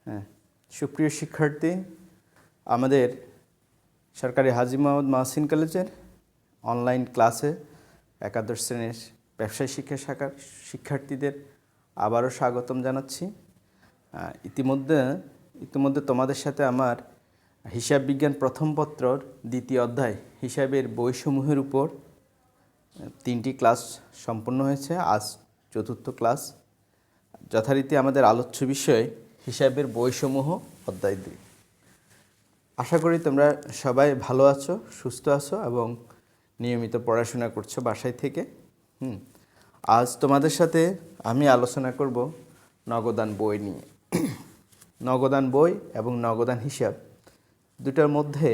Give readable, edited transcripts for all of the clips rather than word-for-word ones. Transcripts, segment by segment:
হ্যাঁ, সুপ্রিয় শিক্ষার্থী, আমাদের সরকারি হাজী মোহাম্মদ মহসিন কলেজের অনলাইন ক্লাসে একাদশ শ্রেণীর ব্যবসায় শিক্ষা শাখার শিক্ষার্থীদের আবারও স্বাগতম জানাচ্ছি। ইতিমধ্যে তোমাদের সাথে আমার হিসাব বিজ্ঞান প্রথম পত্রর দ্বিতীয় অধ্যায় হিসাবের বইসমূহের উপর 3টি ক্লাস সম্পন্ন হয়েছে। আজ চতুর্থ ক্লাস। যথারীতি আমাদের আলোচ্য বিষয় হিসাবের বইসমূহ অধ্যায় 2। আশা করি তোমরা সবাই ভালো আছো, সুস্থ আছো এবং নিয়মিত পড়াশোনা করছো বাসায় থেকে। আজ তোমাদের সাথে আমি আলোচনা করব নগদান বই নিয়ে। নগদান বই এবং নগদান হিসাব দুটার মধ্যে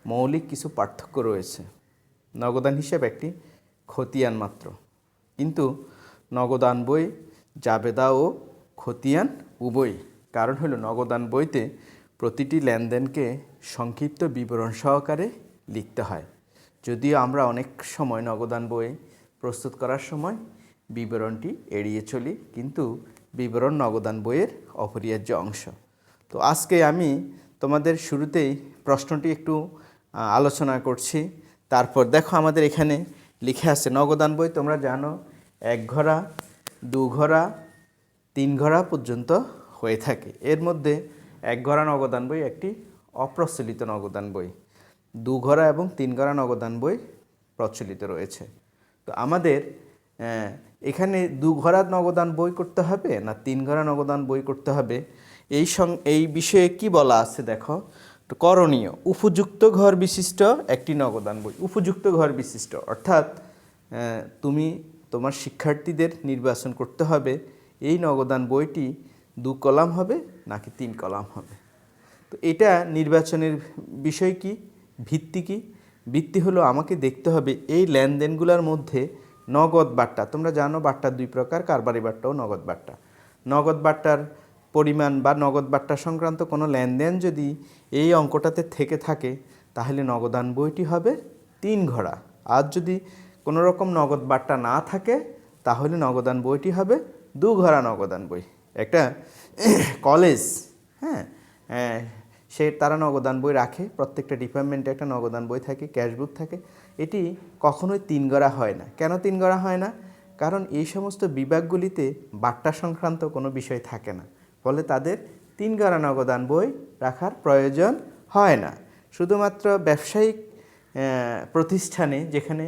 মৌলিক কিছু পার্থক্য রয়েছে। নগদান হিসাব একটি খতিয়ান মাত্র, কিন্তু নগদান বই জাবেদা ও খতিয়ান উভয়ই। কারণ হলো নগদান বইতে প্রতিটি লেনদেনকে সংক্ষিপ্ত বিবরণ সহকারে লিখতে হয়, যদিও আমরা অনেক সময় নগদান বই প্রস্তুত করার সময় বিবরণটি এড়িয়ে চলি, কিন্তু বিবরণ নগদান বইয়ের অপরিহার্য অংশ। তো আজকে আমি তোমাদের শুরুতেই প্রশ্নটি একটু আলোচনা করছি। তারপর দেখো আমাদের এখানে লিখে আছে নগদান বই তোমরা জানো 1 ঘরা, 2 ঘরা, 3 ঘরা পর্যন্ত হয়ে থাকে। এর মধ্যে 1 ঘরা নগদান বই একটি অপ্রচলিত নগদান বই, 2 ঘরা এবং 3 ঘরা নগদান বই প্রচলিত রয়েছে। তো আমাদের এখানে 2 ঘরা নগদান বই করতে হবে না 3 ঘরা নগদান বই করতে হবে, এই বিষয়ে কি বলা আছে দেখো। তো করণীয় উপযুক্ত ঘর বিশিষ্ট একটি নগদান বই। উপযুক্ত ঘর বিশিষ্ট অর্থাৎ তুমি তোমার শিক্ষার্থীদের নির্বাচন করতে হবে এই নগদান বইটি 2 কলাম হবে নাকি 3 কলাম হবে। তো এটা নির্বাচনের বিষয় কি, ভিত্তি কি? ভিত্তি হলো আমাকে দেখতে হবে এই লেনদেনগুলোর মধ্যে নগদ বাট্টা, তোমরা জানো বাট্টা 2 প্রকার, কারবারি বাট্টা ও নগদ বাট্টা। নগদ বাট্টার পরিমাণ বা নগদ বাট্টা সংক্রান্ত কোনো লেনদেন যদি এই অঙ্কটাতে থেকে থাকে তাহলে নগদান বইটি হবে 3 ঘরা। আর যদি কোনো রকম নগদ বাট্টা না থাকে তাহলে নগদান বইটি হবে 2 ঘরা নগদান বই। একটা কলেজ তারা নগদান বই রাখে, প্রত্যেকটা ডিপার্টমেন্টে একটা নগদান বই থাকে, ক্যাশবুক থাকে। এটি কখনোই 3 ঘরা হয় না। কেন 3 ঘরা হয় না? কারণ এই সমস্ত বিভাগগুলিতে বাট্টা সংক্রান্ত কোনো বিষয় থাকে না, ফলে তাদের 3 ঘরা নগদান বই রাখার প্রয়োজন হয় না। শুধুমাত্র ব্যবসায়িক প্রতিষ্ঠানে যেখানে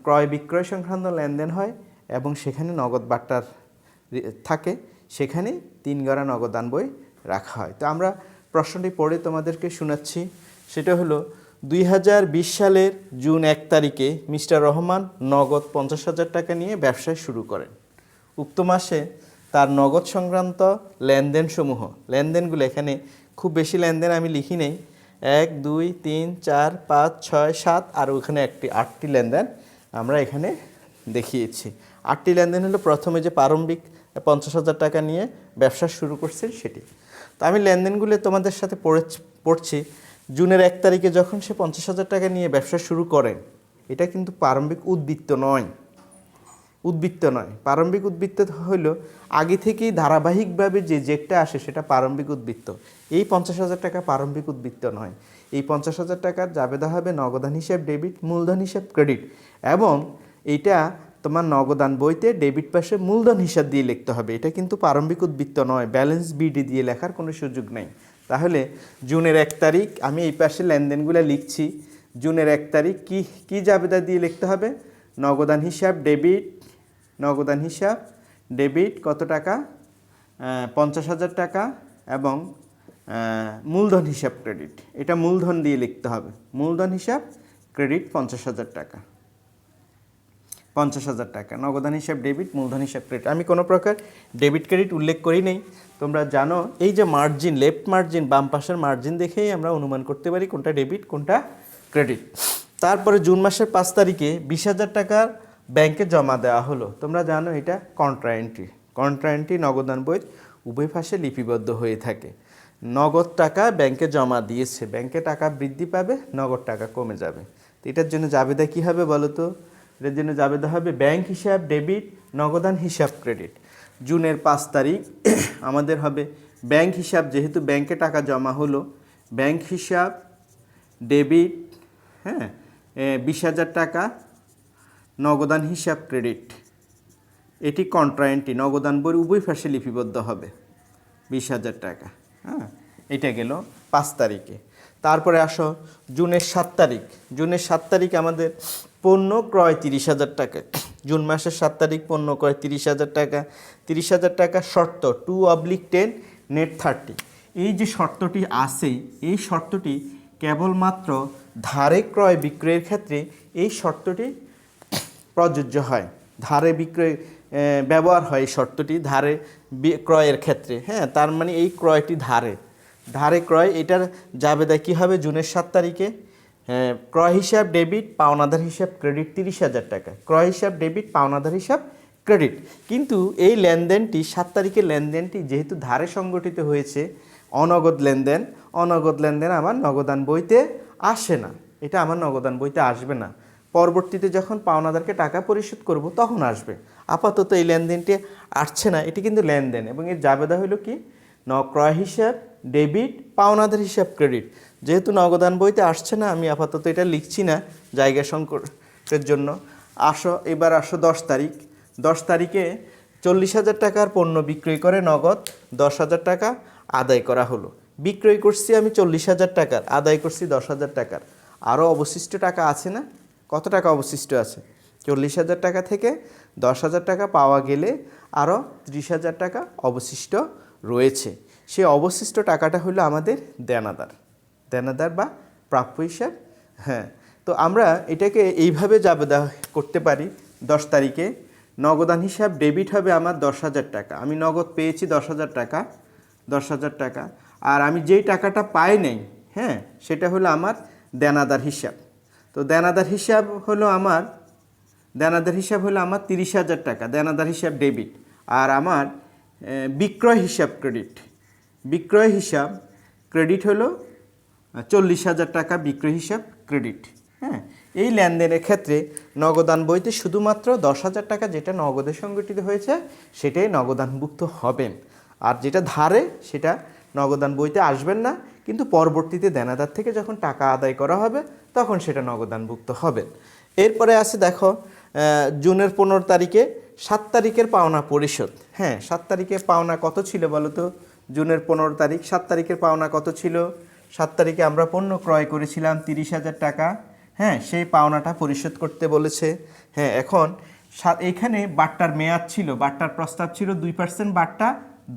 ক্রয় বিক্রয় সংক্রান্ত লেনদেন হয় এবং সেখানে নগদ বাট্টার থাকে, সেখানে 3 ঘরা নগদান বই রাখা হয়। তো আমরা প্রশ্নটি পড়ে তোমাদেরকে শোনাচ্ছি। সেটা হলো 2020 সালের জুন 1 তারিখে মিস্টার রহমান নগদ 50,000 টাকা নিয়ে ব্যবসা শুরু করেন। উক্ত মাসে তার নগদ সংক্রান্ত লেনদেনগুলো এখানে খুব বেশি লেনদেন আমি লিখি নেই, 1 2 3 4 5 6 7 আর ওখানে 8টি লেনদেন আমরা এখানে দেখিয়েছি। 8টি লেনদেন হলো প্রথমে যে প্রারম্ভিক 50,000 টাকা নিয়ে ব্যবসা শুরু করছেন সেটি। তো আমি লেনদেনগুলো তোমাদের সাথে পড়ছি। জুনের 1 তারিখে যখন সে 50,000 টাকা নিয়ে ব্যবসা শুরু করেন, এটা কিন্তু প্রারম্ভিক উদ্বৃত্ত নয়। প্রারম্ভিক উদ্বৃত্ত হইল আগে থেকেই ধারাবাহিকভাবে যে চেকটা আসে সেটা প্রারম্ভিক উদ্বৃত্ত। এই 50,000 টাকা প্রারম্ভিক উদ্বৃত্ত নয়। এই 50,000 টাকার জাবেদা হবে নগদান হিসাব ডেবিট, মূলধন হিসাব ক্রেডিট, এবং এইটা তোমার নগদান বইতে ডেবিট পাশে মূলধন হিসাব দিয়ে লিখতে হবে। এটা কিন্তু প্রারম্ভিক উদ্বৃত্ত নয়, ব্যালেন্স বিডি দিয়ে লেখার কোনো সুযোগ নেই। তাহলে জুনের 1 তারিখ আমি এই পাশে লেনদেনগুলো লিখছি। জুনের 1 তারিখ কি জাবেদা দিয়ে লিখতে হবে? নগদান হিসাব ডেবিট কত টাকা? 50,000 টাকা, এবং মূলধন হিসাব ক্রেডিট, এটা মূলধন দিয়ে লিখতে হবে। মূলধন হিসাব ক্রেডিট 50,000 টাকা, 50,000 টাকা নগদান হিসাব ডেবিট, মূলধন হিসাব ক্রেডিট। আমি কোনো প্রকার ডেবিট ক্রেডিট উল্লেখ করি নেই। তোমরা জানো এই যে মার্জিন, লেফট মার্জিন, বাম পাশের মার্জিন দেখেই আমরা অনুমান করতে পারি কোনটা ডেবিট কোনটা ক্রেডিট। তারপরে জুন মাসের 5 তারিখে 20,000 টাকার ব্যাংকে জমা দেওয়া হলো। তোমরা জানো এটা কন্ট্রা এন্ট্রি নগদান বইয়ের উভয় পাশে লিপিবদ্ধ হয়ে থাকে। নগদ টাকা ব্যাংকে জমা দিয়েছে, ব্যাংকে টাকা বৃদ্ধি পাবে, নগদ টাকা কমে যাবে। তো এটার জন্য জাবেদা কী হবে বলো তো? এটার জন্য জাবেদা হবে ব্যাংক হিসাব ডেবিট, নগদান হিসাব ক্রেডিট। জুনের 5 তারিখ আমাদের হবে ব্যাংক হিসাব, যেহেতু ব্যাংকে টাকা জমা হলো, ব্যাংক হিসাব ডেবিট, হ্যাঁ, 20,000 টাকা, নগদান হিসাব ক্রেডিট, এটি কন্ট্রাএন্ট্রি, নগদান বই উভয় পাশে লিপিবদ্ধ হবে 20,000 টাকা। হ্যাঁ, এটা গেল 5 তারিখে। তারপরে আসো জুনের 7 তারিখ। জুনের 7 তারিখ আমাদের পণ্য ক্রয় 30,000 টাকা। জুন মাসের 7 তারিখ পণ্য ক্রয় 30,000 টাকা। 30,000 টাকা শর্ত 2/10 নেট 30। এই যে শর্তটি আছে, এই শর্তটি কেবলমাত্র ধারে ক্রয় বিক্রয়ের ক্ষেত্রে এই শর্তটি প্রযোজ্য হয়। ধারে বিক্রয় ব্যবহার হয় এই শর্তটি ধারে ক্রয়ের ক্ষেত্রে। হ্যাঁ, তার মানে এই ক্রয়টি ধারে ক্রয়। এটার জাবেদা কী হবে জুনের 7 তারিখে? ক্রয় হিসাব ডেবিট, পাওনাদার হিসাব ক্রেডিট 30,000 টাকা। ক্রয় হিসাব ডেবিট, পাওনাদার হিসাব ক্রেডিট। কিন্তু এই লেনদেনটি 7 তারিখের লেনদেনটি যেহেতু ধারে সংগঠিত হয়েছে, অনগদ লেনদেন আমার নগদান বইতে আসে না। এটা আমার নগদান বইতে আসবে না। পরবর্তীতে যখন পাওনাদারকে টাকা পরিশোধ করব তখন আসবে। আপাতত এই লেনদেনটি আসছে না, এটি কিন্তু লেনদেন এবং এর জাবেদা হলো কি? ক্রয় হিসাব ডেবিট, পাওনাদার হিসাব ক্রেডিট। যেহেতু নগদান বইতে আসছে না, আমি আপাতত এটা লিখছি না জায়গা সংকটের জন্য। এবার আসো 10 তারিখ। 10 তারিখে 40,000 টাকার পণ্য বিক্রয় করে নগদ 10,000 টাকা আদায় করা হলো। বিক্রয় করছি আমি 40,000 টাকার, আদায় করছি 10,000 টাকার। আরও অবশিষ্ট টাকা আছে না? কত টাকা অবশিষ্ট আছে? 40,000 টাকা থেকে 10,000 টাকা পাওয়া গেলে আরও 30,000 টাকা অবশিষ্ট রয়েছে। সেই অবশিষ্ট টাকাটা হলো আমাদের দেনাদার বা প্রাপ্য হিসাব। হ্যাঁ, তো আমরা এটাকে এইভাবে জাবেদা করতে পারি। 10 তারিখে নগদান হিসাব ডেবিট হবে আমার 10,000 টাকা। আমি নগদ পেয়েছি 10,000 টাকা। আর আমি যেই টাকাটা পাই নাই, হ্যাঁ, সেটা হলো আমার দেনাদার হিসাব। তো দেনাদার হিসাব হলো আমার 30,000 টাকা, দেনাদার হিসাব ডেবিট। আর আমার বিক্রয় হিসাব ক্রেডিট হলো 40,000 টাকা, বিক্রয় হিসাব ক্রেডিট। হ্যাঁ, এই লেনদেনের ক্ষেত্রে নগদান বইতে শুধুমাত্র 10,000 টাকা যেটা নগদে সংগঠিত হয়েছে সেটাই নগদানভুক্ত হবেন। আর যেটা ধারে সেটা নগদান বইতে আসবেন না, কিন্তু পরবর্তীতে দেনাদার থেকে যখন টাকা আদায় করা হবে তখন সেটা নগদানভুক্ত হবেন। এরপরে আছে দেখো জুনের 15 তারিখে 7 তারিখের পাওনা পরিশোধ। হ্যাঁ, 7 তারিখে পাওনা কত ছিল বলো তো? জুনের 15 তারিখ 7 তারিখের পাওনা কত ছিল? 7 তারিখে আমরা পণ্য ক্রয় করেছিলাম 30,000 টাকা। হ্যাঁ, সেই পাওনাটা পরিশোধ করতে বলেছে। হ্যাঁ, এখন এইখানে বাট্টার মেয়াদ ছিল, বাট্টার প্রস্তাব ছিল 2% বাট্টা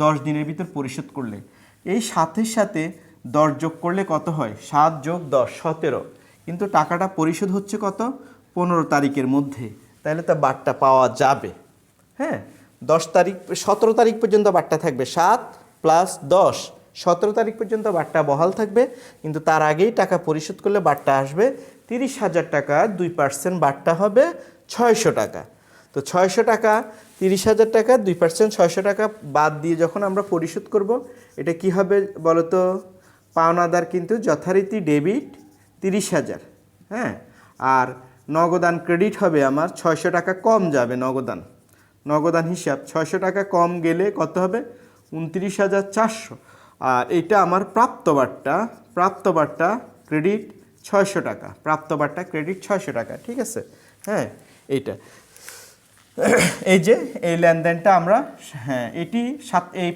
10 দিনের ভিতর পরিশোধ করলে। এই 7-এর সাথে 10 যোগ করলে কত হয়? 7 যোগ 10 17। কিন্তু টাকাটা পরিশোধ হচ্ছে কত? 15 তারিখের মধ্যে। তাহলে তো বাট্টা পাওয়া যাবে। হ্যাঁ, 17 তারিখ পর্যন্ত বাট্টা থাকবে। 7 + 10 17 তারিখ পর্যন্ত বাট্টা বহাল থাকবে, কিন্তু তার আগেই টাকা পরিশোধ করলে বাট্টা আসবে 30,000 টাকা। 2% বাট্টা হবে 600 টাকা। তো 600 টাকা, 30,000 টাকা 2% 600 টাকা বাদ দিয়ে যখন আমরা পরিশোধ করব, এটা কি হবে বলো তো? পাওনাদার কিন্তু যথারীতি ডেবিট 30,000। হ্যাঁ, আর নগদান ক্রেডিট হবে আমার 600 টাকা কম যাবে। নগদান হিসাব 600 টাকা কম গেলে কত হবে? 29,400। আর এটা আমার প্রাপ্ত বাট্টা ক্রেডিট 600 টাকা, প্রাপ্ত বাট্টা ক্রেডিট 600 টাকা। ঠিক আছে? হ্যাঁ, এইটা এই যে এই লেনদেনটা আমরা, হ্যাঁ, এটি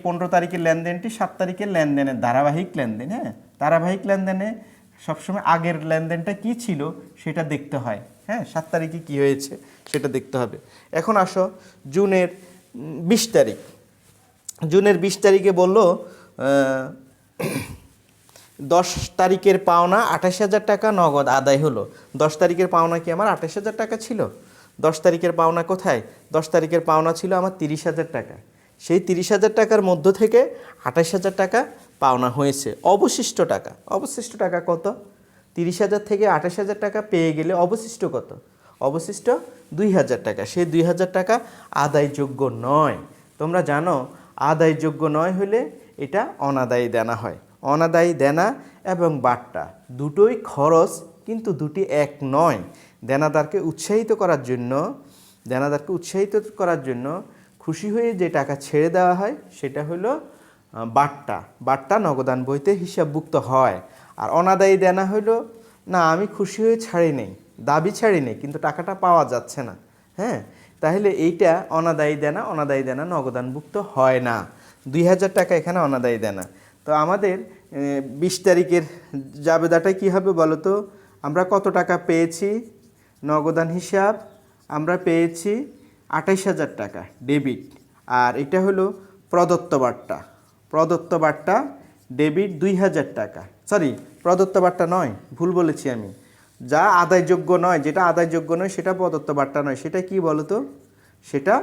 15 তারিখের লেনদেনটি 7 তারিখের লেনদেনের ধারাবাহিক লেনদেন। হ্যাঁ, ধারাবাহিক লেনদেনে সবসময় আগের লেনদেনটা কি ছিল সেটা দেখতে হয়। হ্যাঁ, 7 তারিখে কি হয়েছে সেটা দেখতে হবে। এখন আসো জুনের 20 তারিখ। জুনের 20 তারিখে বললো 10 তারিখের পাওনা 28,000 টাকা নগদ আদায় হলো। 10 তারিখের পাওনা কি আমার 28,000 টাকা ছিল? 10 তারিখের পাওনা কোথায়? 10 তারিখের পাওনা ছিল আমার 30,000 টাকা। সেই 30,000 টাকার মধ্য থেকে 28,000 টাকা পাওনা হয়েছে। অবশিষ্ট টাকা কত? 30,000 থেকে 28,000 টাকা পেয়ে গেলে অবশিষ্ট কত? অবশিষ্ট 2,000 টাকা। সেই 2,000 টাকা আদায়যোগ্য নয়। তোমরা জানো আদায়যোগ্য নয় হলে এটা অনাদায়ী দেনা হয়। অনাদায়ী দেনা এবং বাট্টা দুটোই খরচ, কিন্তু দুটি এক নয়। দেনাদারকে উৎসাহিত করার জন্য খুশি হয়ে যে টাকা ছেড়ে দেওয়া হয় সেটা হলো বাট্টা বাট্টা নগদান বইতে হিসাবভুক্ত হয়। আর অনাদায়ী দেনা হইলো না আমি খুশি হয়ে ছাড়ি নেই, দাবি ছাড়ি নেই, কিন্তু টাকাটা পাওয়া যাচ্ছে না। হ্যাঁ, তাহলে এইটা অনাদায়ী দেনা নগদানভুক্ত হয় না। 2000 টাকা এখানে অনাদায়ী দেনা। তো আমাদের 20 তারিখের জাবেদাটা কী হবে বলো তো? আমরা কত টাকা পেয়েছি? নগদান হিসাব আমরা পেয়েছি 28,000 টাকা ডেবিট। আর এটা হলো প্রদত্ত বাট্টা ডেবিট 2000 টাকা। সরি, প্রদত্ত বাট্টা নয়, ভুল বলেছি আমি। যা আদায়যোগ্য নয়, যেটা আদায়যোগ্য নয় সেটা প্রদত্ত বাট্টা নয়, সেটা কি বলো তো? সেটা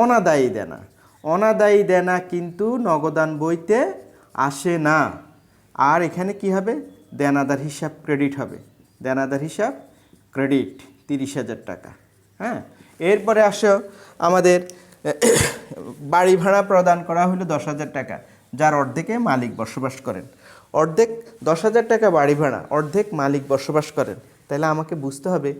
অনাদায়ী দেনা। অনাদায়ী দেনা কিন্তু নগদান বইতে আসে না। আর এখানে কি হবে? দেনাদার হিসাব ক্রেডিট হবে। দেনাদার হিসাব ক্রেডিট 30,000 টাকা। হ্যাঁ, এরপরে আসো আমাদের বাড়ি ভাড়া প্রদান করা হলো 10,000 টাকা, যার অর্ধেকে মালিক বসবাস করেন। অর্ধেক 10,000 টাকা বাড়ি ভাড়া, অর্ধেক মালিক বসবাস করেন। তাহলে আমাকে বুঝতে হবে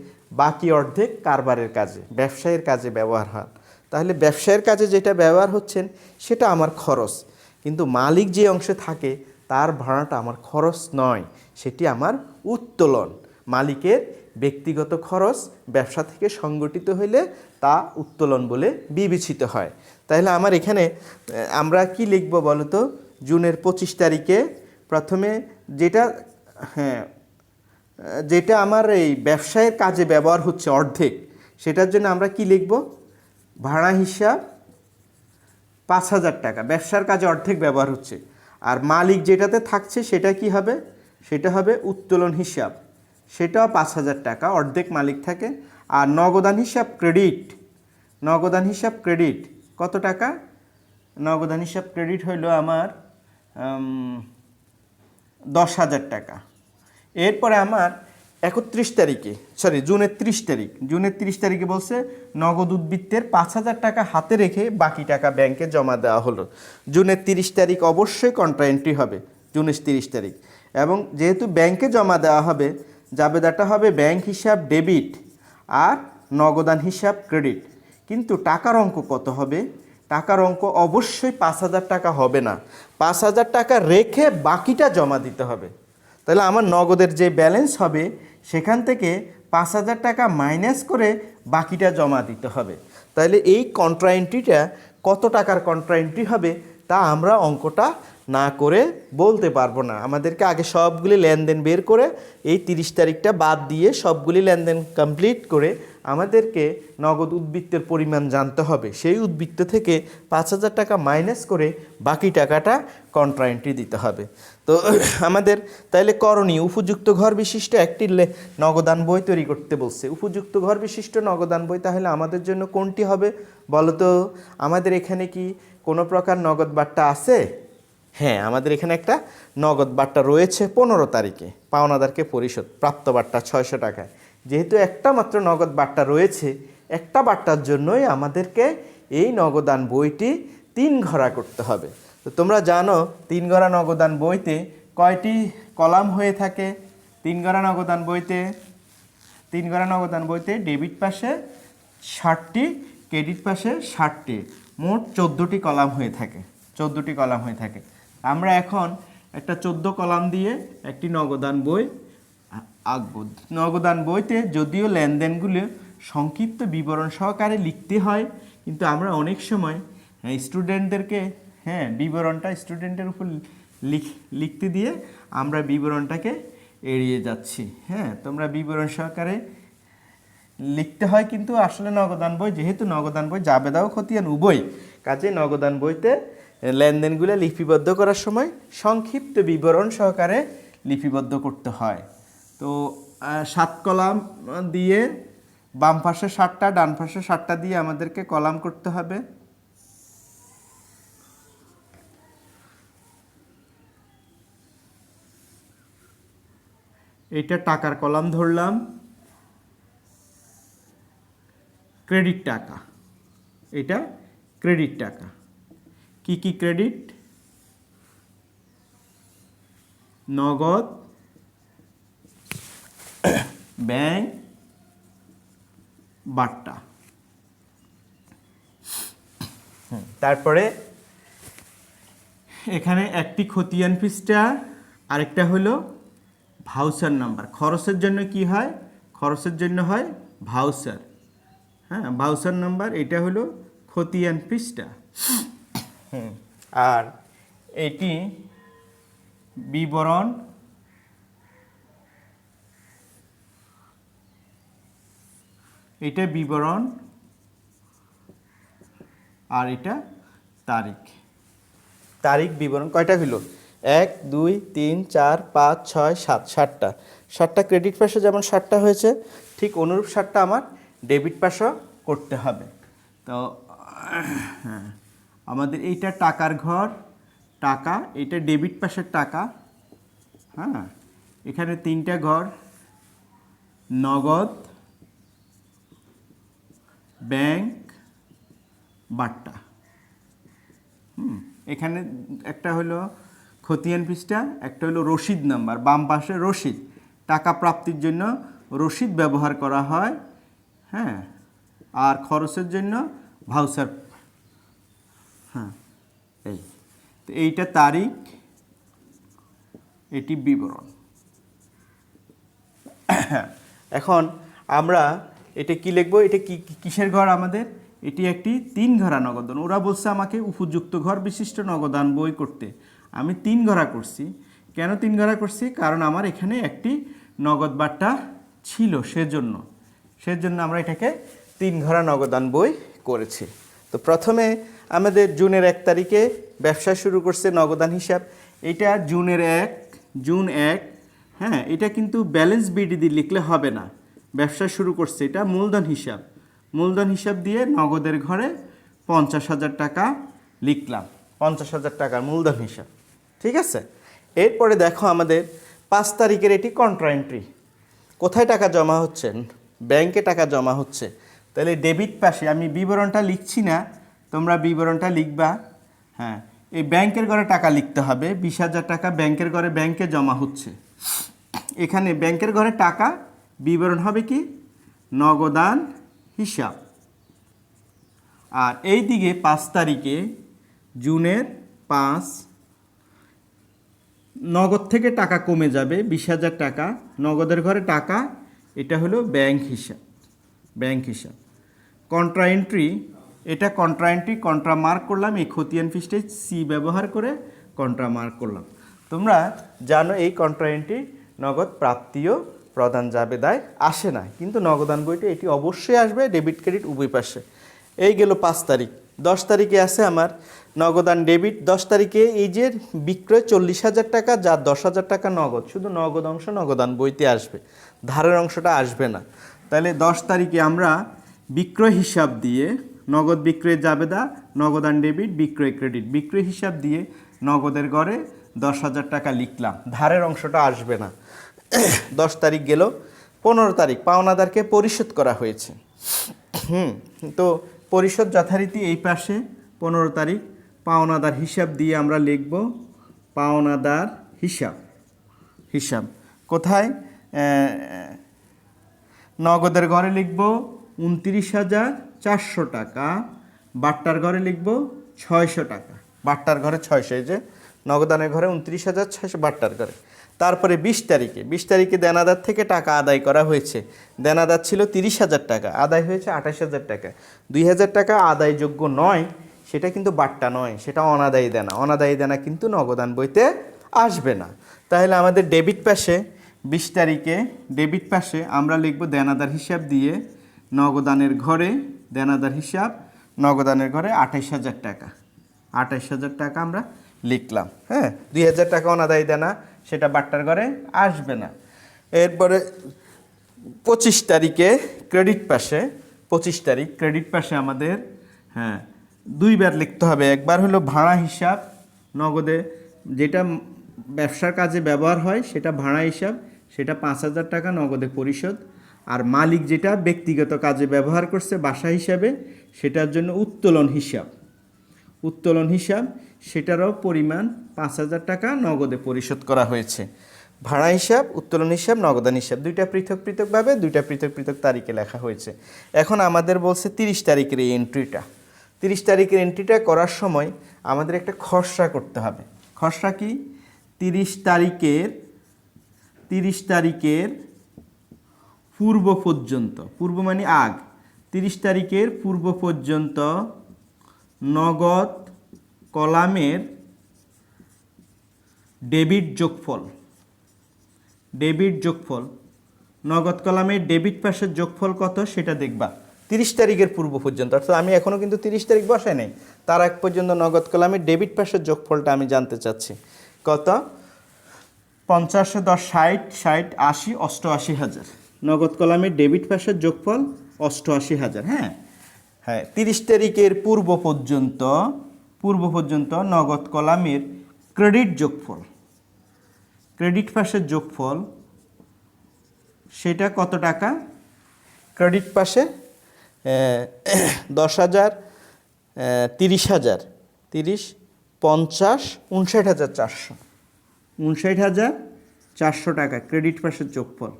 বাকি অর্ধেক কারবারের কাজে, ব্যবসায়ের কাজে ব্যবহার হয়। তাহলে ব্যবসায়ের কাজে যেটা ব্যবহার হচ্ছেন সেটা আমার খরচ, কিন্তু মালিক যে অংশে থাকে তার ভাড়াটা আমার খরচ নয়, সেটি আমার উত্তোলন। মালিকের ব্যক্তিগত খরচ ব্যবসা থেকে সংগঠিত হইলে তা উত্তোলন বলে বিবেচিত হয়। তাহলে আমার এখানে আমরা কি লিখব বলো তো? জুনের 25 তারিখে প্রথমে যেটা আমার এই ব্যবসায়ের কাজে ব্যবহার হচ্ছে অর্ধেক, সেটার জন্য আমরা কি লিখব? ভাড়া হিসাব 5,000 টাকা, ব্যবসার কাজে অর্ধেক ব্যবহার হচ্ছে। আর মালিক যেটাতে থাকছে সেটা কি হবে? সেটা হবে উত্তোলন হিসাব, সেটাও 5,000 টাকা, অর্ধেক মালিক থাকে। আর নগদান হিসাব ক্রেডিট কত টাকা? নগদান হিসাব ক্রেডিট হইল আমার 10,000 টাকা। এরপরে আমার 31 তারিখে, জুনের 30 তারিখে বলছে নগদ উদ্বৃত্তের 5,000 টাকা হাতে রেখে বাকি টাকা ব্যাংকে জমা দেওয়া হলো। জুনের 30 তারিখ অবশ্যই কন্ট্রা এন্ট্রি হবে, জুনের 30 তারিখ। এবং যেহেতু ব্যাংকে জমা দেওয়া হবে, জাবেদাটা হবে ব্যাংক হিসাব ডেবিট আর নগদান হিসাব ক্রেডিট। কিন্তু টাকার অঙ্ক কত হবে? টাকার অঙ্ক অবশ্যই 5,000 টাকা হবে না, 5,000 টাকা রেখে বাকিটা জমা দিতে হবে। তাহলে আমার নগদের যে ব্যালেন্স হবে সেখান থেকে 5,000 টাকা মাইনাস করে বাকিটা জমা দিতে হবে। তাহলে এই কন্ট্রা এন্ট্রিটা কত টাকার কন্ট্রা এন্ট্রি হবে তা আমরা অঙ্কটা না করে বলতে পারবো না। আমাদেরকে আগে সবগুলি লেনদেন বের করে এই 30 তারিখটা বাদ দিয়ে সবগুলি লেনদেন কমপ্লিট করে আমাদেরকে নগদ উদ্বৃত্তের পরিমাণ জানতে হবে। সেই উদ্বৃত্ত থেকে 5,000 টাকা মাইনাস করে বাকি টাকাটা কন্ট্রা এন্ট্রি দিতে হবে। তো আমাদের তাইলে করণীয়, উপযুক্ত ঘর বিশিষ্ট একটি নগদান বই তৈরি করতে বলছে। উপযুক্ত ঘর বিশিষ্ট নগদান বই তাহলে আমাদের জন্য কোনটি হবে বলো তো? আমাদের এখানে কি কোনো প্রকার নগদ বাট্টা আছে? হ্যাঁ, আমাদের এখানে একটা নগদ বাট্টা রয়েছে 15 তারিখে, পাওনাদারকে পরিশোধ, প্রাপ্ত বাট্টা 600 টাকায়। যেহেতু একটা মাত্র নগদ বাট্টা রয়েছে, একটা বাট্টার জন্যই আমাদেরকে এই নগদান বইটি 3 ঘরা করতে হবে। তো তোমরা জানো 3 ঘরা নগদান বইতে কয়টি কলাম হয়ে থাকে? 3 ঘরা নগদান বইতে ডেবিট পাশে 60টি, ক্রেডিট পাশে 60টি, মোট 14টি কলাম হয়ে থাকে। আমরা এখন একটা 14 কলাম দিয়ে একটি নগদান বই আঁকবো। নগদান বইতে যদিও লেনদেনগুলো সংক্ষিপ্ত বিবরণ সহকারে লিখতে হয়, কিন্তু আমরা অনেক সময় স্টুডেন্টদেরকে বিবরণটা স্টুডেন্টের উপর লিখতে দিয়ে আমরা বিবরণটাকে এড়িয়ে যাচ্ছি। তোমরা বিবরণ সহকারে লিখতে হয়, কিন্তু আসলে নগদান বই, যেহেতু নগদান বই জাবেদা ও খতিয়ান উভয়, কাজে নগদান বইতে লেনদেনগুলো লিপিবদ্ধ করার সময় সংক্ষিপ্ত বিবরণ সহকারে লিপিবদ্ধ করতে হয়। তো 7 কলাম দিয়ে বাম পাশে 7টা, ডান পাশে 7টা দিয়ে আমাদেরকে কলাম করতে হবে। এটা টাকার কলাম ধরলাম, ক্রেডিট টাকা, এটা ক্রেডিট টাকা। কি কি ক্রেডিট? নগদ, ব্যাংক, বাট্টা। তারপরে এখানে একটি খতিয়ান পৃষ্ঠা, আরেকটা হলো ভাউচার নাম্বার। খরচের জন্য কি হয়? খরচের জন্য হয় ভাউচার। হ্যাঁ, ভাউচার নাম্বার, এটা হলো খতিয়ান পৃষ্ঠা। আর এটি বিবরণ, এটা বিবরণ, আর এটা তারিখ। তারিখ বিবরণ কয়টা হলো? 1 2 3 4 5 6 7, 7টা। 7টা ক্রেডিট পাশে যেমন 7টা হয়েছে, ঠিক অনুরূপ 7টা আমার ডেবিট পাশেও করতে হবে। তো হ্যাঁ, আমাদের এইটা টাকার ঘর, টাকা, এটা ডেবিট পাশের টাকা। হ্যাঁ, এখানে 3টা ঘর, নগদ, ব্যাংক, বাট্টা। এখানে একটা হলো খতিয়ান পৃষ্ঠা, একটা হলো রসিদ নাম্বার, বাম পাশে রসিদ, টাকা প্রাপ্তির জন্য রসিদ ব্যবহার করা হয়। হ্যাঁ, আর খরচের জন্য ভাউচার। হ্যাঁ, এই তো এইটা তারিখ, এটি বিবরণ। এখন আমরা এটা কি লিখবো? এটা কিসের ঘর আমাদের? এটি একটি 3 ঘরা নগদান। ওরা বলছে আমাকে উপযুক্ত ঘর বিশিষ্ট নগদান বই করতে। আমি 3 ঘরা করছি। কেন 3 ঘরা করছি? কারণ আমার এখানে একটি নগদ বাট্টা ছিল, সেজন্য আমরা এটাকে 3 ঘরা নগদান বই করেছি। তো প্রথমে আমাদের জুনের 1 তারিখে ব্যবসা শুরু করছে, নগদান হিসাব। এটা জুনের 1, জুন 1। হ্যাঁ, এটা কিন্তু ব্যালেন্স বিডি দিয়ে লিখলে হবে না। ব্যবসা শুরু করছে, এটা মূলধন হিসাব। মূলধন হিসাব দিয়ে নগদের ঘরে 50,000 টাকা লিখলাম। 50,000 টাকার মূলধন হিসাব, ঠিক আছে। এরপরে দেখো আমাদের 5 তারিখের এটি কন্ট্রা এন্ট্রি। কোথায় টাকা জমা হচ্ছে? ব্যাংকে টাকা জমা হচ্ছে। তাহলে ডেবিট পাশে আমি বিবরণটা লিখছি না, তোমরা বিবরণটা লিখবা। হ্যাঁ, এই ব্যাংকের ঘরে টাকা লিখতে হবে। 20,000 টাকা ব্যাংকের ঘরে, ব্যাংকে জমা হচ্ছে। এখানে ব্যাংকের ঘরে টাকা, বিবরণ হবে কি? নগদান হিসাব। আর এই দিকে 5 তারিখে, জুনের 5, নগদ থেকে টাকা কমে যাবে 20,000 টাকা, নগদের ঘরে টাকা, এটা হলো ব্যাংক হিসাব। ব্যাংক হিসাব। কন্ট্রা এন্ট্রি, এটা কন্ট্রা এন্ট্রি, কন্ট্রা মার্ক করলাম। এই খতিয়ান পৃষ্ঠায় সি ব্যবহার করে কন্ট্রা মার্ক করলাম। তোমরা জানো এই কন্ট্রা এন্ট্রি নগদ প্রাপ্তিও প্রদান জাবেদায় আসে না, কিন্তু নগদান বইতে এটি অবশ্যই আসবে, ডেবিট ক্রেডিট উভয় পাশে। এই গেল 5 তারিখ। 10 তারিখে আছে আমার নগদান ডেবিট। 10 তারিখে এই যে বিক্রয় 40,000 টাকা, যা 10,000 টাকা নগদ, শুধু নগদ অংশ নগদান বইতে আসবে, ধারের অংশটা আসবে না। তাহলে 10 তারিখে আমরা বিক্রয় হিসাব দিয়ে, নগদ বিক্রয়ের জাবেদা, নগদান ডেবিট, বিক্রয় ক্রেডিট, বিক্রয় হিসাব দিয়ে নগদের ঘরে 10,000 টাকা লিখলাম, ধারের অংশটা আসবে না। 10 তারিখ গেল। 15 তারিখ পাওনাদারকে পরিশোধ করা হয়েছে। তো পরিশোধ যথারীতি এই পাশে। 15 তারিখ পাওনাদার হিসাব দিয়ে আমরা লিখব পাওনাদার হিসাব। হিসাব কোথায়? নগদের ঘরে লিখব 29,400 টাকা, বাট্টার ঘরে লিখব 600 টাকা। বাট্টার ঘরে 600, এই যে নগদানের ঘরে 29,600, বাট্টার ঘরে। তারপরে 20 তারিখে, 20 তারিখে দেনাদার থেকে টাকা আদায় করা হয়েছে। দেনাদার ছিল 30,000 টাকা, আদায় হয়েছে 28,000 টাকা। 2,000 টাকা আদায়যোগ্য নয়, সেটা কিন্তু বাট্টা নয়, সেটা অনাদায়ী দেনা। অনাদায়ী দেনা কিন্তু নগদান বইতে আসবে না। তাহলে আমাদের ডেবিট পাশে 20 তারিখে, ডেবিট পাশে আমরা লিখব দেনাদার হিসাব দিয়ে নগদানের ঘরে, দেনাদার হিসাব নগদানের ঘরে 28,000 টাকা। 28,000 টাকা আমরা লিখলাম। হ্যাঁ, 2,000 টাকা অনাদায়ী দেনা, সেটা বাট্টার ঘরে আসবে না। এরপরে 25 তারিখে ক্রেডিট পাশে, 25 তারিখ ক্রেডিট পাশে আমাদের হ্যাঁ 2বার লিখতে হবে। একবার হলো ভাড়া হিসাব, নগদে যেটা ব্যবসার কাজে ব্যবহার হয় সেটা ভাড়া হিসাব, সেটা 5,000 টাকা নগদে পরিশোধ। আর মালিক যেটা ব্যক্তিগত কাজে ব্যবহার করছে বাসা হিসাবে, সেটার জন্য উত্তোলন হিসাব। উত্তোলন হিসাব, সেটারও পরিমাণ 5,000 টাকা নগদে পরিশোধ করা হয়েছে। ভাড়া হিসাব, উত্তোলন হিসাব, নগদান হিসাব, দুইটা পৃথক পৃথকভাবে, দুইটা পৃথক পৃথক তারিখে লেখা হয়েছে। এখন আমাদের বলছে 30 তারিখের এই এন্ট্রিটা। 30 তারিখের এন্ট্রিটা করার সময় আমাদের একটা খসড়া করতে হবে। খসড়া কি? 30 তারিখের পূর্ব পর্যন্ত, পূর্ব মানে আগ, 30 তারিখের পূর্ব পর্যন্ত নগদ কলামের ডেবিট যোগফল, নগদ কলামের ডেবিট পাশের যোগফল কত সেটা দেখবা 30 তারিখের পূর্ব পর্যন্ত। অর্থাৎ আমি এখনও কিন্তু 30 তারিখ বসাই নাই, তার এক পর্যন্ত নগদ কলামের ডেবিট পাশের যোগফলটা আমি জানতে চাচ্ছি। কত? 50 10 60 60 80 88,000। নগদ কলামের ডেবিট পাশের যোগফল 88,000। হ্যাঁ হ্যাঁ, 30 তারিখের পূর্ব পর্যন্ত নগদ কলামের ক্রেডিট যোগফল, ক্রেডিট পাশের যোগফল সেটা কত টাকা? ক্রেডিট পাশে 10,000, 30,000, 30 50 59,400, 59,400 টাকা ক্রেডিট পাশের যোগফল।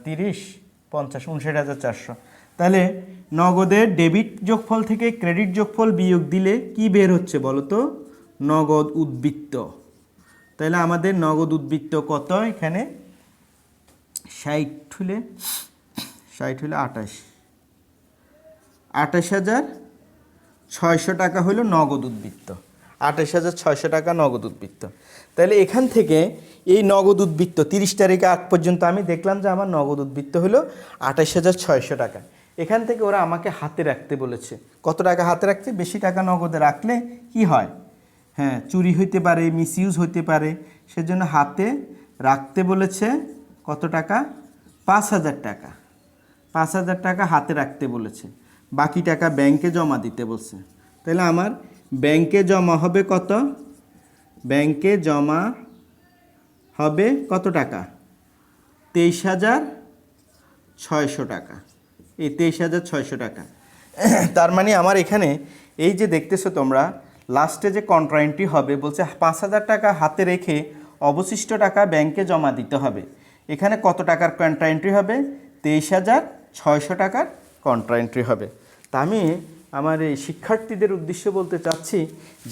30 50 59,400। তাহলে নগদের ডেবিট যোগফল থেকে ক্রেডিট যোগফল বিয়োগ দিলে কি বের হচ্ছে বলো তো? নগদ উদ্বৃত্ত। তাহলে আমাদের নগদ উদ্বৃত্ত কত? এখানে 60 হলে 28,600 টাকা হলো নগদ উদ্বৃত্ত, 28,600 টাকা নগদ উদ্বৃত্ত। তাহলে এখান থেকে এই নগদ উদ্বৃত্ত 30 তারিখে আগ পর্যন্ত আমি দেখলাম যে আমার নগদ উদ্বৃত্ত হলো 28,600 টাকা। এখান থেকে ওরা আমাকে হাতে রাখতে বলেছে। কত টাকা হাতে রাখতে? বেশি টাকা নগদে রাখলে কি হয়? হ্যাঁ, চুরি হইতে পারে, মিসইউজ হইতে পারে, সেজন্য হাতে রাখতে বলেছে। কত টাকা? 5,000 টাকা। 5,000 টাকা হাতে রাখতে বলেছে, বাকি টাকা ব্যাংকে জমা দিতে বলছে। তাহলে আমার ব্যাংকে জমা হবে কত? ব্যাংকে জমা হবে কত টাকা? 23,600 টাকা। এই 23,600 টাকা। তার মানে আমার এখানে এই যে দেখতেছো তোমরা, লাস্টে যে কন্ট্রা এন্ট্রি হবে বলছে 5,000 টাকা হাতে রেখে অবশিষ্ট টাকা ব্যাংকে জমা দিতে হবে। এখানে কত টাকার কন্ট্রা এন্ট্রি হবে? 23,600 টাকার কন্ট্রা এন্ট্রি হবে। তা আমি আমার এই শিক্ষার্থীদের উদ্দেশ্যে বলতে চাচ্ছি,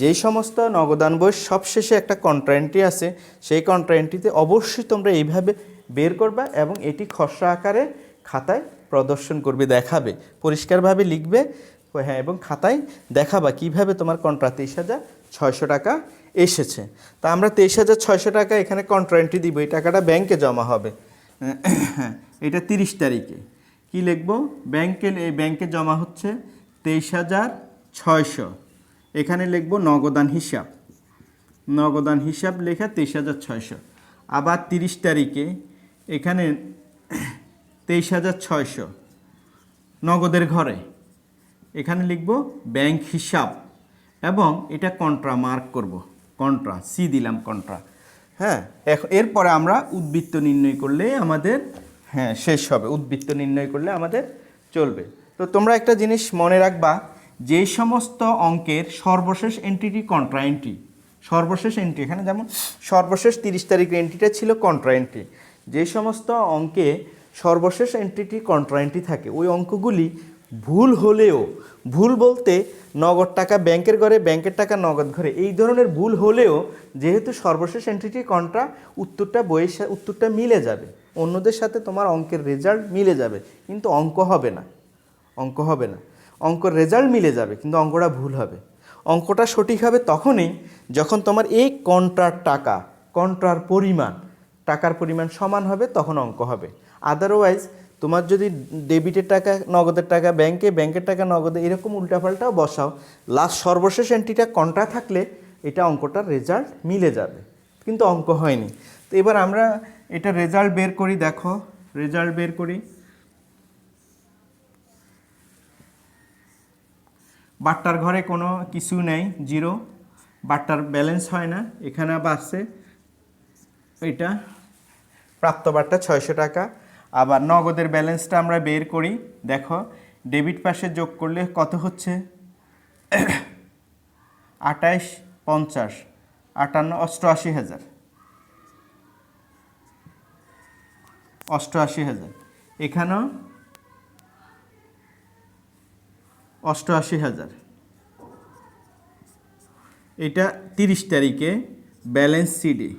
যেই সমস্ত নগদান বইয়ের সবশেষে একটা কন্ট্রা এন্ট্রি আছে, সেই কন্ট্রা এন্ট্রিতে অবশ্যই তোমরা এইভাবে বের করবা এবং এটি খসড়া আকারে খাতায় প্রদর্শন করবে, দেখাবে, পরিষ্কারভাবে লিখবে। হ্যাঁ, এবং খাতায় দেখাবা কিভাবে তোমার কন্ট্রা 23,600 টাকা এসেছে। তা আমরা 23,600 টাকা এখানে কন্ট্রা এন্ট্রি দিব, এই টাকাটা ব্যাংকে জমা হবে। হ্যাঁ, এটা 30 তারিখে কি লিখবো? ব্যাংকে জমা হচ্ছে 23,600। এখানে লিখবো নগদান হিসাব লেখা 23,600। আবার 30 তারিখে এখানে 23,600 নগদের ঘরে, এখানে লিখব ব্যাংক হিসাব এবং এটা কন্ট্রা মার্ক করব, কন্ট্রা সি দিলাম, কন্ট্রা। হ্যাঁ, এরপরে আমরা উদ্বৃত্ত নির্ণয় করলে আমাদের শেষ হবে, উদ্বৃত্ত নির্ণয় করলে আমাদের চলবে। তো তোমরা একটা জিনিস মনে রাখবা, যে সমস্ত অঙ্কের সর্বশেষ এন্ট্রিটি কন্ট্রা এন্ট্রি, সর্বশেষ এন্ট্রি, এখানে যেমন সর্বশেষ 30 তারিখের এন্ট্রিটা ছিল কন্ট্রা এন্ট্রি, যে সমস্ত অঙ্কে সর্বশেষ এন্ট্রিটি কন্ট্রা এন্ট্রি থাকে, ওই অঙ্কগুলি ভুল হলেও, ভুল বলতে নগদ টাকা ব্যাংকের ঘরে, ব্যাংকের টাকা নগদ ঘরে, এই ধরনের ভুল হলেও যেহেতু সর্বশেষ এন্ট্রিটি কন্ট্রা, উত্তরটা বইয়ের উত্তরটা মিলে যাবে, অন্যদের সাথে তোমার অঙ্কের রেজাল্ট মিলে যাবে, কিন্তু অঙ্ক হবে না, অঙ্কের রেজাল্ট মিলে যাবে কিন্তু অঙ্কটা ভুল হবে। অঙ্কটা সঠিক হবে তখনই যখন তোমার এই কন্ট্রার পরিমাণ, টাকার পরিমাণ সমান হবে, তখন অঙ্ক হবে। আদারওয়াইজ তোমার যদি ডেবিটের টাকা নগদের টাকা ব্যাংকে, ব্যাংকের টাকা নগদে, এরকম উল্টাপাল্টাও বসাও, লাস্ট সর্বশেষ এন্ট্রিটা কন্ট্রা থাকলে এটা অঙ্কটার রেজাল্ট মিলে যাবে, কিন্তু অঙ্ক হয়নি। তো এবার আমরা এটা রেজাল্ট বের করি। দেখো, রেজাল্ট বের করি। বাট্টার ঘরে কোনো কিছু নেই, জিরো, বাট্টার ব্যালেন্স হয় না, এখানে বাড়ছে এটা প্রাপ্ত বাট্টা 600 টাকা। আবার নগদের ব্যালেন্সটা আমরা বের করি। দেখো, ডেবিট পাশে যোগ করলে কত হচ্ছে? 28 50 58 88,000, 88,000। এখানেও 88,000। এটা 30 তারিখে ব্যালেন্স সিডি,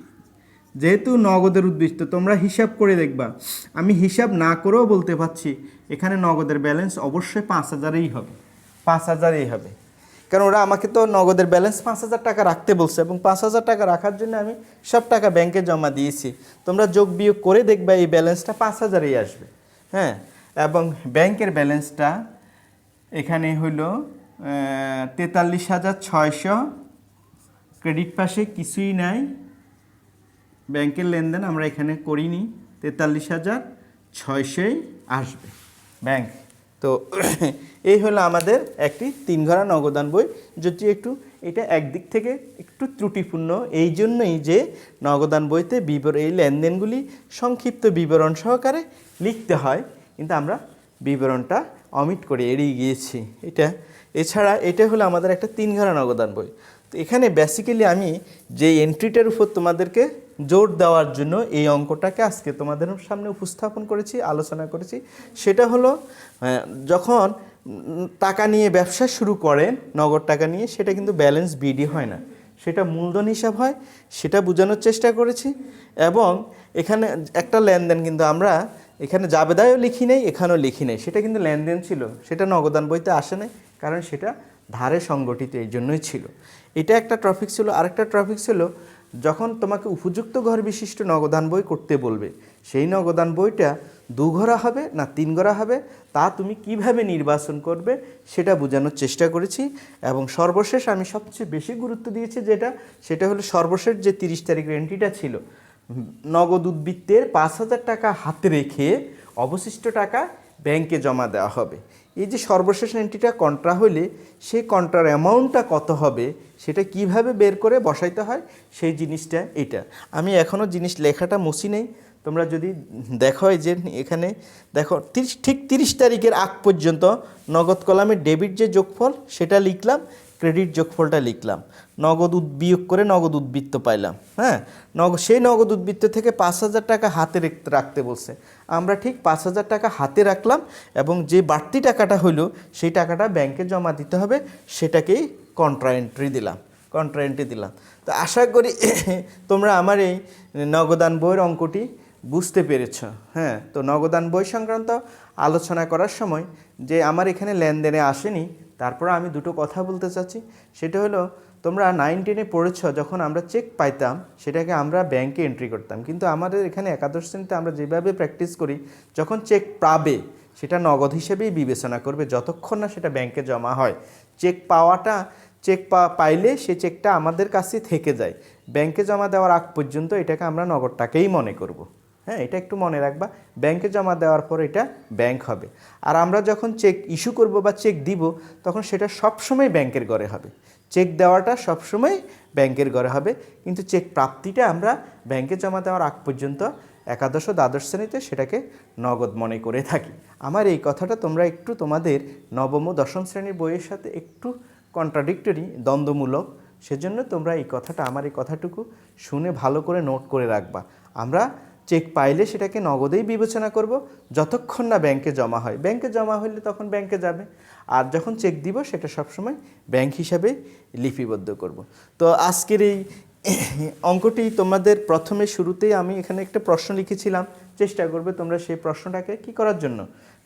যেহেতু নগদের উদ্বৃত্ত তোমরা হিসাব করে দেখবা, আমি হিসাব না করেও বলতে পারছি এখানে নগদের ব্যালেন্স অবশ্যই 5,000ই হবে, 5,000ই হবে, কারণ ওরা আমাকে তো নগদের ব্যালেন্স 5,000 টাকা রাখতে বলছে এবং 5,000 টাকা রাখার জন্য আমি সব টাকা ব্যাংকে জমা দিয়েছি। তোমরা যোগ বিয়োগ করে দেখবা এই ব্যালেন্সটা 5,000ই আসবে। হ্যাঁ, এবং ব্যাংকের ব্যালেন্সটা এখানে হইল 43,600, ক্রেডিট পাশে কিছুই নাই, ব্যাংকের লেনদেন আমরা এখানে করিনি, 43,600ই আসবে ব্যাংক। তো এই হলো আমাদের একটি 3 ঘরা নগদান বই, যদি একটু এটা একদিক থেকে একটু ত্রুটিপূর্ণ, এই জন্যই যে নগদান বইতে এই লেনদেনগুলি সংক্ষিপ্ত বিবরণ সহকারে লিখতে হয়, কিন্তু আমরা বিবরণটা অমিট করে এড়িয়ে গিয়েছি এটা। এছাড়া এটা হলো আমাদের একটা 3 ঘরা নগদান বই। তো এখানে বেসিক্যালি আমি যে এন্ট্রিটার উপর তোমাদেরকে জোর দেওয়ার জন্য এই অঙ্কটাকে আজকে তোমাদের সামনে উপস্থাপন করেছি, আলোচনা করেছি, সেটা হলো যখন টাকা নিয়ে ব্যবসা শুরু করেন নগদ টাকা নিয়ে, সেটা কিন্তু ব্যালেন্স বিডি হয় না, সেটা মূলধন হিসাব হয়, সেটা বোঝানোর চেষ্টা করেছি। এবং এখানে একটা লেনদেন কিন্তু আমরা এখানে জাবেদায়ও লিখি নেই, এখানেও লিখি নেই, সেটা কিন্তু লেনদেন ছিল, সেটা নগদান বইতে আসে নাই, কারণ সেটা ধারে সংগঠিত, এই জন্যই ছিল। এটা একটা টপিক ছিল। আরেকটা টপিক ছিল যখন তোমাকে উপযুক্ত ঘর বিশিষ্ট নগদান বই করতে বলবে, সেই নগদান বইটা 2 ঘরা হবে না 3 ঘরা হবে, তা তুমি কিভাবে নির্বাচন করবে সেটা বোঝানোর চেষ্টা করেছি। এবং সর্বশেষ আমি সবচেয়ে বেশি গুরুত্ব দিয়েছি সেটা হলো সর্বশেষ যে 30 তারিখের এন্ট্রিটা ছিল, নগদ উদ্বৃত্তের 5,000 টাকা হাতে রেখে অবশিষ্ট টাকা ব্যাংকে জমা দেওয়া হবে। এই যে সর্বশেষ এন্ট্রিটা কন্ট্রা হলে সেই কন্ট্রার অ্যামাউন্টটা কত হবে সেটা কিভাবে বের করে বসাইতে হয় সেই জিনিসটা এটা। আমি এখনও জিনিস লেখাটা মুছি নেই, তোমরা যদি দেখো যে এখানে দেখো ঠিক 30 তারিখের আগ পর্যন্ত নগদ কলামে ডেবিট যে যোগফল সেটা লিখলাম, ক্রেডিট যোগফলটা লিখলাম, নগদ বিয়োগ করে নগদ উদ্বৃত্ত পাইলাম। হ্যাঁ, সেই নগদ উদ্বৃত্ত থেকে 5,000 টাকা হাতে রাখতে বলছে, আমরা ঠিক 5,000 টাকা হাতে রাখলাম এবং যে বাড়তি টাকাটা হইলো সেই টাকাটা ব্যাংকে জমা দিতে হবে, সেটাকেই কন্ট্রা এন্ট্রি দিলাম। তো আশা করি তোমরা আমার এই নগদান বইয়ের অঙ্কটি বুঝতে পেরেছ। হ্যাঁ, তো নগদান বই সংক্রান্ত আলোচনা করার সময় যে আমার এখানে লেনদেনে আসেনি, তারপর আমি দুটো কথা বলতে চাচ্ছি। সেটা হলো তোমরা 9-10-এ পড়েছ, যখন আমরা চেক পাইতাম সেটাকে আমরা ব্যাংকে এন্ট্রি করতাম, কিন্তু আমাদের এখানে একাদশ শ্রেণীতে আমরা যেভাবে প্র্যাকটিস করি, যখন চেক পাবে সেটা নগদ হিসেবেই বিবেচনা করবে যতক্ষণ না সেটা ব্যাংকে জমা হয়। চেক পাইলে সে চেকটা আমাদের কাছে থেকে যায়, ব্যাংকে জমা দেওয়ার আগ পর্যন্ত এটাকে আমরা নগদ টাকাই মনে করব। হ্যাঁ, এটা একটু মনে রাখবা, ব্যাংকে জমা দেওয়ার পর এটা ব্যাংক হবে। আর আমরা যখন চেক ইস্যু করব বা চেক দিব, তখন সেটা সবসময় ব্যাংকের ঘরে হবে, চেক দেওয়াটা সবসময় ব্যাংকের ঘরে হবে, কিন্তু চেক প্রাপ্তিটা আমরা ব্যাংকে জমা দেওয়ার আগ পর্যন্ত একাদশ ও দ্বাদশ শ্রেণীতে সেটাকে নগদ মনে করে থাকি। আমার এই কথাটা তোমরা একটু তোমাদের নবম ও দশম শ্রেণীর বইয়ের সাথে একটু কন্ট্রাডিক্টরি, দ্বন্দ্বমূলক, সেজন্য তোমরা আমার এই কথাটুকু শুনে ভালো করে নোট করে রাখবা। আমরা চেক পাইলে সেটাকে নগদেই বিবেচনা করব যতক্ষণ না ব্যাংকে জমা হয়, ব্যাংকে জমা হলে তখন ব্যাংকে যাবে, আর যখন চেক দিব সেটা সবসময় ব্যাংক হিসাবে লিপিবদ্ধ করব। তো আজকের এই অঙ্কটি তোমাদের প্রথমে শুরুতেই আমি এখানে একটা প্রশ্ন লিখেছিলাম, চেষ্টা করবে তোমরা সেই প্রশ্নটাকে কি করার জন্য,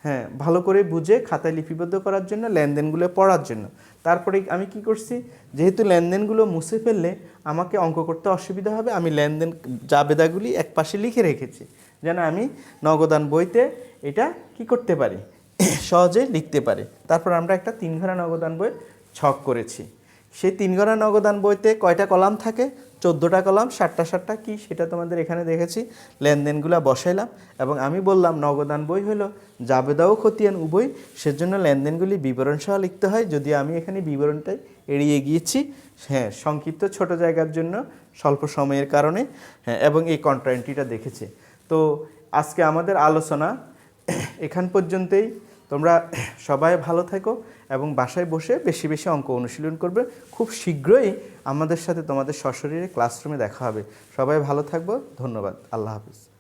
হ্যাঁ, ভালো করে বুঝে খাতায় লিপিবদ্ধ করার জন্য, লেনদেনগুলো পড়ার জন্য। তারপরে আমি কি করছি, যেহেতু লেনদেনগুলো মুছে ফেললে আমাকে অঙ্ক করতে অসুবিধা হবে, আমি লেনদেন জাবেদাগুলি এক পাশে লিখে রেখেছি যেন আমি নগদান বইতে এটা কি করতে পারি, সহজে লিখতে পারি। তারপর আমরা একটা 3 ঘরা নগদান বই ছক করেছি। সেই 3 ঘরা নগদান বইতে কয়টা কলাম থাকে, 14টা কলাম, 7টা কি সেটা তোমাদের এখানে দেখেছি, লেনদেনগুলো বসাইলাম এবং আমি বললাম নগদান বই হলো জাবেদা ও খতিয়ান উভয়, সেজন্য লেনদেনগুলি বিবরণ সহ লিখতে হয়, যদি আমি এখানে বিবরণটাই এড়িয়ে গিয়েছি, হ্যাঁ, সংক্ষিপ্ত ছোট জায়গার জন্য স্বল্প সময়ের কারণে, হ্যাঁ, এবং এই কন্ট্রা এন্ট্রিটা দেখেছে। তো আজকে আমাদের আলোচনা এখান পর্যন্তই। তোমরা সবাই ভালো থেকো এবং বাসায় বসে বেশি বেশি অঙ্ক অনুশীলন করবে। খুব শীঘ্রই আমাদের সাথে তোমাদের সশরীরে ক্লাসরুমে দেখা হবে। সবাই ভালো থাকবো, ধন্যবাদ, আল্লাহ হাফিজ।